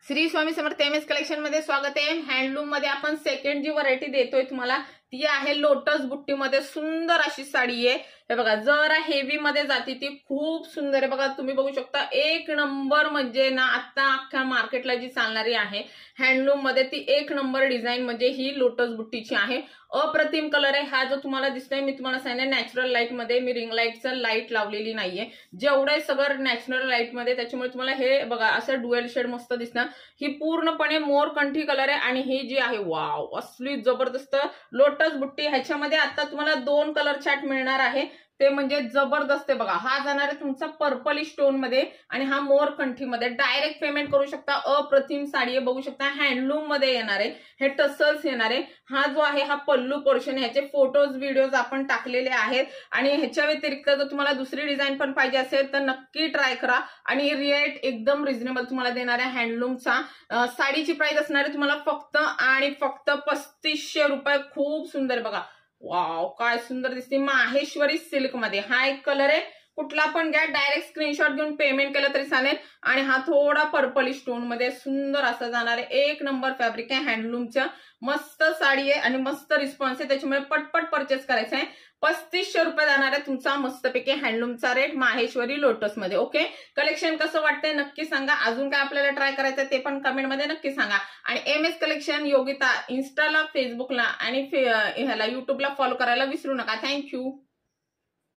Shri Swami Samarth MS collection मध्ये स्वागत आहे। हँडलूम मध्ये आपण सेकंड जी व्हरायटी देतोय तुम्हाला ती आहे लोटस बुट्टी मध्ये सुंदर अशी साडी आहे। हे बघा जरा हेवी मध्ये जाती ती खूप सुंदर आहे। बघा तुम्ही बघू शकता एक नंबर म्हणजे ना आता अख्ख्या मार्केटला जी चालणारी आहे हँडलूम मध्ये ती एक नंबर डिझाइन म्हणजे ही लोटस बुट्टीची आहे। अप्रतिम कलर आहे हा जो तुम्हाला दिसतोय। मी तुम्हाला सांगितलं नॅचरल लाईट मध्ये मी रिंग लाईटचं लाईट लावलेली नाहीये, जेवढे सगळं नॅचरल लाईट मध्ये त्याच्यामुळे तुम्हाला हे बघा असं डुएल शेड मस्त दिसणार। ही पूर्णपणे मोरकंठी कलर आहे आणि ही जी आहे वाव असली जबरदस्त लोटस बुट्टी। ह्याच्यामध्ये आता तुम्हाला दोन कलर चार्ट मिळणार आहे ते म्हणजे जबरदस्त आहे। बघा हा जाणार आहे तुमचा पर्पली स्टोन मध्ये आणि हा मोरकंठी मध्ये। डायरेक्ट पेमेंट करू शकता। अप्रतिम साडी आहे बघू शकता हँडलूम मध्ये येणार आहे, हे टसल्स येणार आहे। हा जो आहे हा पल्लू पोर्शन, ह्याचे फोटोज व्हिडिओज आपण टाकलेले आहेत आणि ह्याच्या व्यतिरिक्त जर तुम्हाला दुसरी डिझाइन पण पाहिजे असेल तर नक्की ट्राय करा आणि रेट एकदम रिझनेबल तुम्हाला देणार आहे। हँडलूमचा साडीची प्राइस असणार आहे तुम्हाला फक्त आणि फक्त 3500 रुपये। खूप सुंदर बघा वाव काय सुंदर दिसते माहेश्वरी सिल्क मध्ये। हा एक कलर आहे, कुठला पण घ्या डायरेक्ट स्क्रीनशॉट घेऊन पेमेंट केलं तरी चालेल। आणि हा थोडा पर्पली स्टोन मध्ये सुंदर असा जाणार आहे। एक नंबर फॅब्रिक आहे हँडलूमचं, मस्त साडी आहे आणि मस्त रिस्पॉन्स आहे त्याच्यामुळे पटपट परचेस करायचं आहे। 3500 रुपये जाणार आहे तुमचा मस्तपैकी हँडलूमचा रेट माहेश्वरी लोटस मध्ये। ओके कलेक्शन कसं वाटतंय नक्की सांगा, अजून काय आपल्याला ट्राय करायचं ते पण कमेंट मध्ये नक्की सांगा। आणि एमएस कलेक्शन योगिता इन्स्टाला फेसबुकला आणि ह्याला युट्यूबला फॉलो करायला विसरू नका। थँक्यू।